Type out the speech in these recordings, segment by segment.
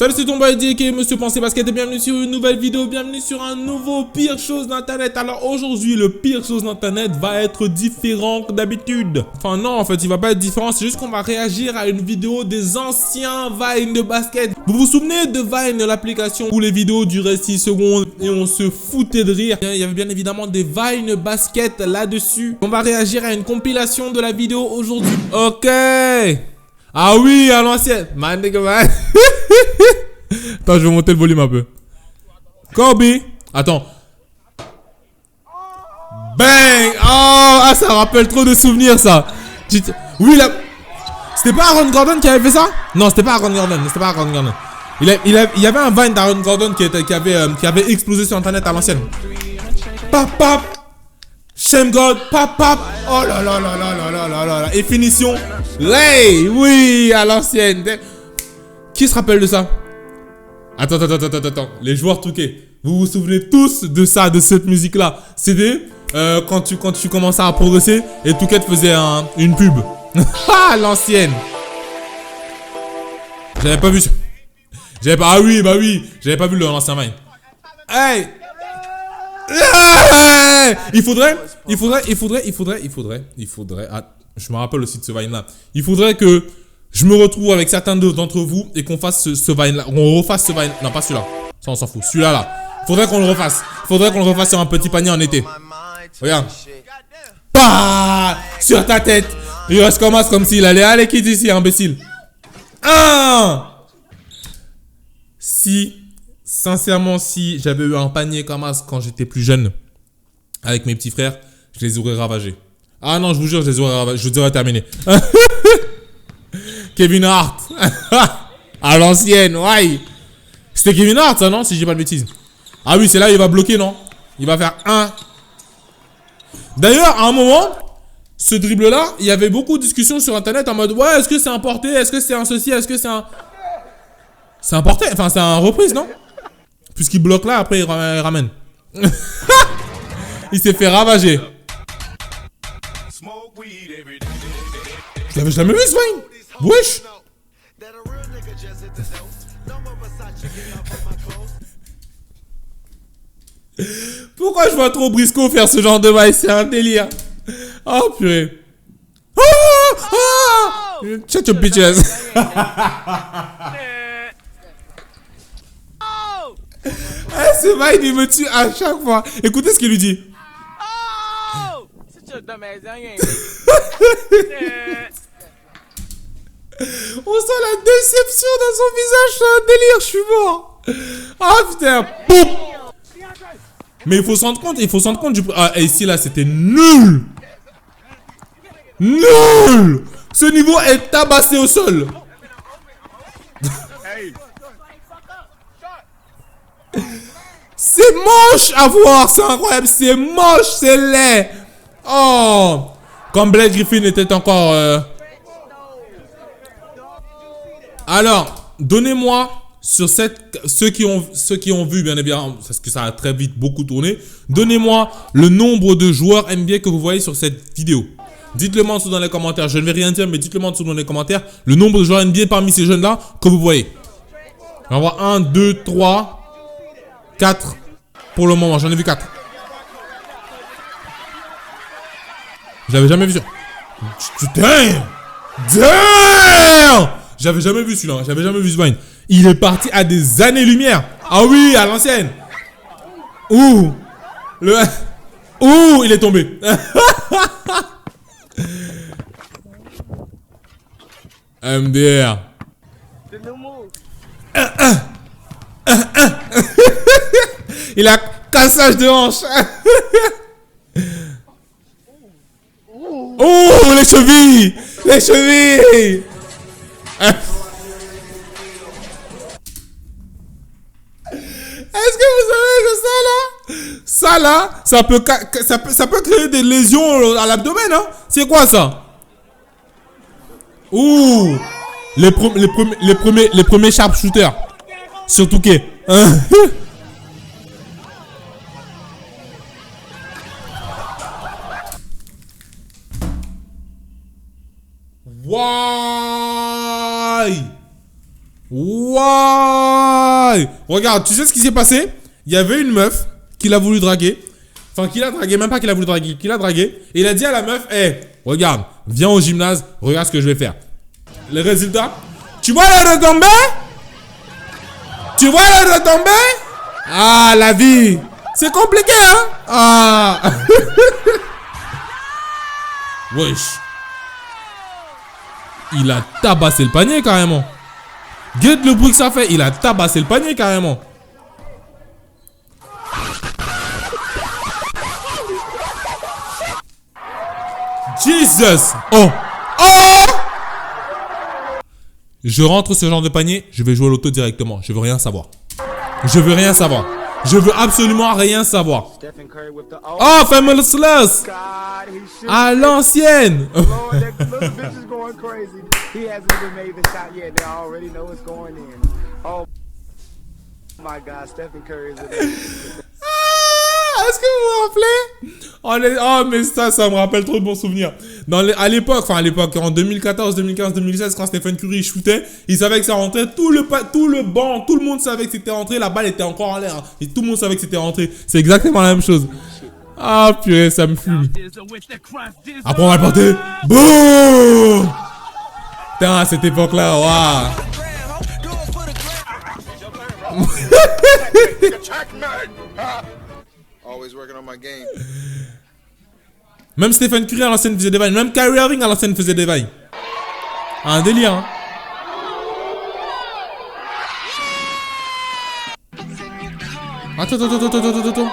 Salut, c'est ton boy DK, Monsieur Pensée Basket, et bienvenue sur une nouvelle vidéo, bienvenue sur un nouveau pire chose d'internet. Alors aujourd'hui, le pire chose d'internet va être différent que d'habitude. Enfin non, en fait, il va pas être différent, c'est juste qu'on va réagir à une vidéo des anciens Vine de basket. Vous vous souvenez de Vine, l'application où les vidéos duraient 6 secondes et on se foutait de rire? Il y avait bien évidemment des Vine basket là-dessus. On va réagir à une compilation de la vidéo aujourd'hui. Ok. Ah oui, à l'ancienne. Man, nigga, man. Attends, je vais monter le volume un peu. Kobe. Attends. Bang. Oh, ah, ça rappelle trop de souvenirs, ça. Oui, là. C'était pas Aaron Gordon qui avait fait ça? Non, c'était pas Aaron Gordon. C'était pas Aaron Gordon. Il y avait un Vine d'Aaron Gordon qui avait explosé sur Internet à l'ancienne. Pap, pap. Shame God. Pap, pap. Oh là là là là là là là là. Et finition. Lay. Oui, à l'ancienne. Qui se rappelle de ça? Attends. Les joueurs truqués. Vous vous souvenez tous de ça, de cette musique-là? C'était quand tu commençais à progresser et Touquet faisait une pub. Ah, l'ancienne. J'avais pas vu ça. Ah oui, bah oui. J'avais pas vu l'ancien Vine. Hey! Il faudrait. Ah, je me rappelle aussi de ce Vine-là. Il faudrait que je me retrouve avec certains d'entre vous et qu'on fasse ce Vine-là. On refasse ce Vine. Non, pas celui-là. Ça, on s'en fout. Celui-là, là. Faudrait qu'on le refasse. Sur un petit panier en été. Regarde. Bah! Sur ta tête. Il reste comme s'il allait. Allez, quitte ici, imbécile. Sincèrement, si j'avais eu un panier comme ça quand j'étais plus jeune, avec mes petits frères, je les aurais ravagés. Ah non, je vous jure, je les aurais ravagés. Je les aurais terminés. Kevin Hart. À l'ancienne, ouais. C'était Kevin Hart, ça, non? Si je dis pas de bêtises. Ah oui, c'est là, il va bloquer, non? Il va faire un. D'ailleurs, à un moment, ce dribble-là, il y avait beaucoup de discussions sur Internet en mode, ouais, est-ce que c'est un porté? Est-ce que c'est un ceci? Est-ce que c'est un... C'est un porté? Enfin, c'est un reprise, non? Puisqu'il bloque là, après il ramène. Il s'est fait ravager. Je l'avais jamais vu, ce Vine. Wesh. Pourquoi je vois trop Briscoe faire ce genre de Vine? C'est un délire. Oh purée. Shut your bitches. Ce Vine, il me tue à chaque fois. Écoutez ce qu'il lui dit. On sent la déception dans son visage. C'est un délire, je suis mort. Ah putain. Boum. Mais il faut se rendre compte. Du... Ah, et ici là, c'était nul. Nul. Ce niveau est tabassé au sol. C'est moche à voir, c'est incroyable, c'est moche, c'est laid. Oh, comme Blake Griffin était encore... Alors, donnez-moi sur ceux qui ont vu, bien évidemment, parce que ça a très vite beaucoup tourné. Donnez-moi le nombre de joueurs NBA que vous voyez sur cette vidéo. Dites-le moi en dessous dans les commentaires. Je ne vais rien dire, mais dites-le moi en dessous dans les commentaires. Le nombre de joueurs NBA parmi ces jeunes-là que vous voyez. On va voir 1, 2, 3... 4 pour le moment, j'en ai vu 4. J'avais jamais vu ça. Damn! J'avais jamais vu celui-là, j'avais jamais vu ce Vine. Il est parti à des années-lumière. Ah oui, à l'ancienne. Ouh! Ouh, il est tombé. MDR. Il a cassage de hanche. Oh, les chevilles. Est-ce que vous savez que ça peut créer des lésions à l'abdomen, hein? C'est quoi ça? Ouh, les premiers sharpshooters. Surtout que... Why? pareil. Regarde, tu sais ce qui s'est passé? Il y avait une meuf qu'il a voulu draguer. Enfin, qu'il a dragué, même pas qu'il a voulu draguer, qu'il a dragué. Et il a dit à la meuf, hé, regarde, viens au gymnase, regarde ce que je vais faire. Le résultat, tu vois les retombées? Tu vois les retombées? Ah, la vie, c'est compliqué, hein? Ah. Wesh. Il a tabassé le panier, carrément. Guette le bruit que ça fait, il a tabassé le panier, carrément. Jesus! Oh! Oh! Je rentre ce genre de panier, je vais jouer au loto directement. Je veux rien savoir. Je veux rien savoir. Je veux absolument rien savoir. Oh, Famous Lust! À l'ancienne! Est-ce que vous vous rappelez? Oh, mais ça me rappelle trop de bons souvenirs. À l'époque, en 2014, 2015, 2016, quand Stephen Curry shootait, il savait que ça rentrait. Tout le banc, tout le monde savait que c'était rentré. La balle était encore en l'air. Hein, et tout le monde savait que c'était rentré. C'est exactement la même chose. Ah, purée, ça me fume. Après, on va le porter. Boum! Putain, à cette époque-là, waouh! Même Stephen Curry à l'ancienne faisait des vagues. Même Kyrie Irving à l'ancienne faisait des vagues. Un délire, hein. Attends.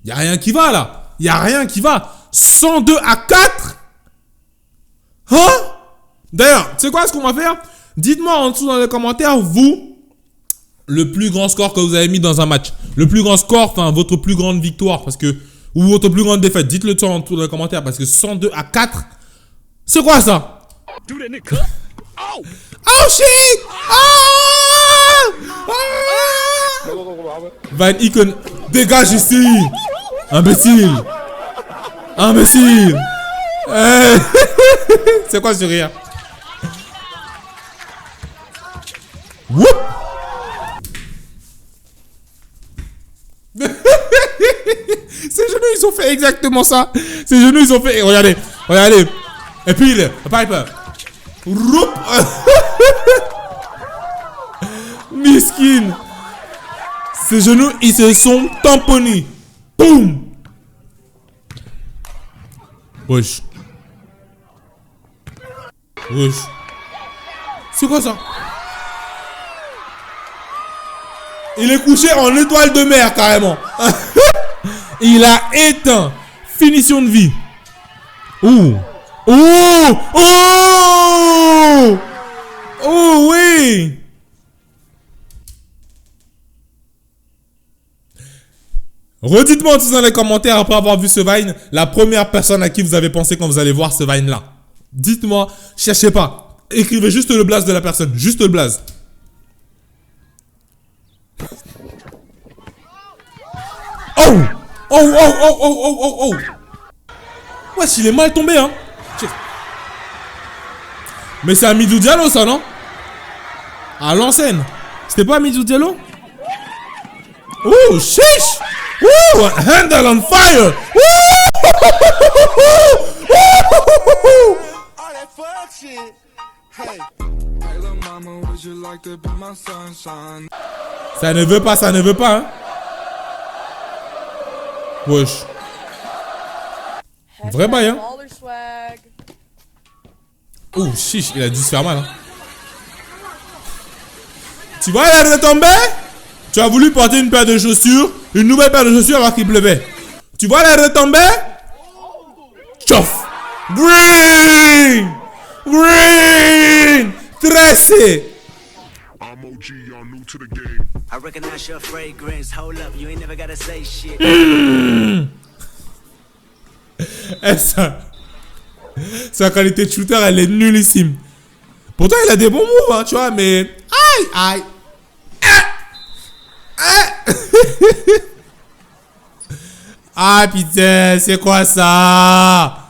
Y'a rien qui va, là. Y'a rien qui va. 102-4. Hein? D'ailleurs, tu sais quoi ce qu'on va faire? Dites-moi en dessous dans les commentaires, vous, le plus grand score que vous avez mis dans un match. Le plus grand score, enfin, votre plus grande victoire. Parce que... Ou votre plus grande défaite. Dites-le tout en dessous dans les commentaires. Parce que 102-4. C'est quoi ça? Oh shit! Van Icon, dégage ici! Imbécile! C'est quoi ce rire? Whoop! Ses genoux, ils ont fait exactement ça. Ses genoux, ils ont fait... Regardez. Et puis, Piper. Roup. Miskin. Ses genoux, ils se sont tamponnés. Boum. Wesh. C'est quoi ça? Il est couché en étoile de mer, carrément. Il a éteint. Finition de vie. Oh oui. Redites-moi tout dans les commentaires après avoir vu ce Vine, la première personne à qui vous avez pensé quand vous allez voir ce Vine là. Dites-moi, cherchez pas. Écrivez juste le blaze de la personne, juste le blaze. Oh. Ouais, il est mal tombé, hein. Mais c'est Hamidou Diallo, ça, non? À l'ancienne. C'était pas Hamidou Diallo? Oh, chiche! Ouh, handle on fire! Ça ne veut pas, hein? Wesh. Vrai bail, hein? Oh, chiche, il a dû se faire mal, hein? Tu vois, il est tombé? Tu as voulu porter une paire de chaussures, une nouvelle paire de chaussures alors qu'il pleuvait. Tu vois, il est retombé? Chouf! Green! Tressé! I recognize your fragrance. Hold up, you ain't never gotta say shit. Sa qualité de shooter, elle est nullissime. Pourtant, il a des bons moves, hein, tu vois, mais... Aïe. Ah, putain, c'est quoi ça?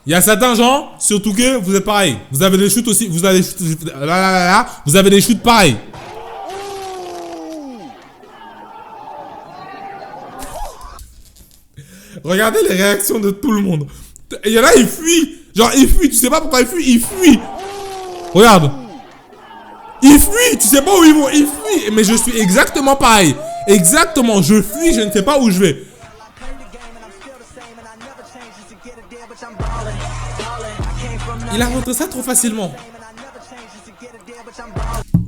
Il y a certains gens, surtout que vous êtes pareil. Vous avez des shoots aussi. Vous avez des shoots, vous avez des shoots pareils. Regardez les réactions de tout le monde. Il y en a, ils fuient. Genre, ils fuient. Tu sais pas pourquoi ils fuient. Ils fuient. Regarde. Ils fuient. Tu sais pas où ils vont. Ils fuient. Mais je suis exactement pareil. Exactement. Je fuis. Je ne sais pas où je vais. Il a rentré ça trop facilement.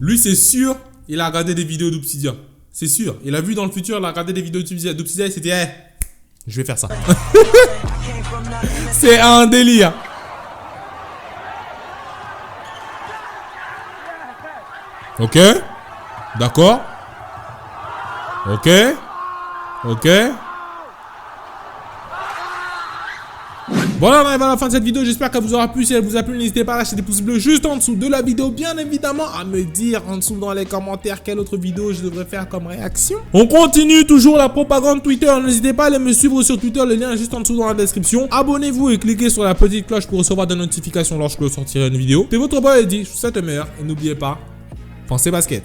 Lui, c'est sûr, il a regardé des vidéos d'Obsidian. C'est sûr. Il a vu dans le futur, il a regardé des vidéos d'Obsidian. Il s'est dit, je vais faire ça. C'est un délire. Ok. D'accord. Ok. Ok. Voilà, on arrive à la fin de cette vidéo. J'espère qu'elle vous aura plu. Si elle vous a plu, n'hésitez pas à lâcher des pouces bleus juste en dessous de la vidéo. Bien évidemment, à me dire en dessous dans les commentaires quelle autre vidéo je devrais faire comme réaction. On continue toujours la propagande Twitter. N'hésitez pas à aller me suivre sur Twitter. Le lien est juste en dessous dans la description. Abonnez-vous et cliquez sur la petite cloche pour recevoir des notifications lorsque je sortirai une vidéo. C'est votre boy Eddy. Je vous souhaite le meilleur. Et n'oubliez pas, pensez basket.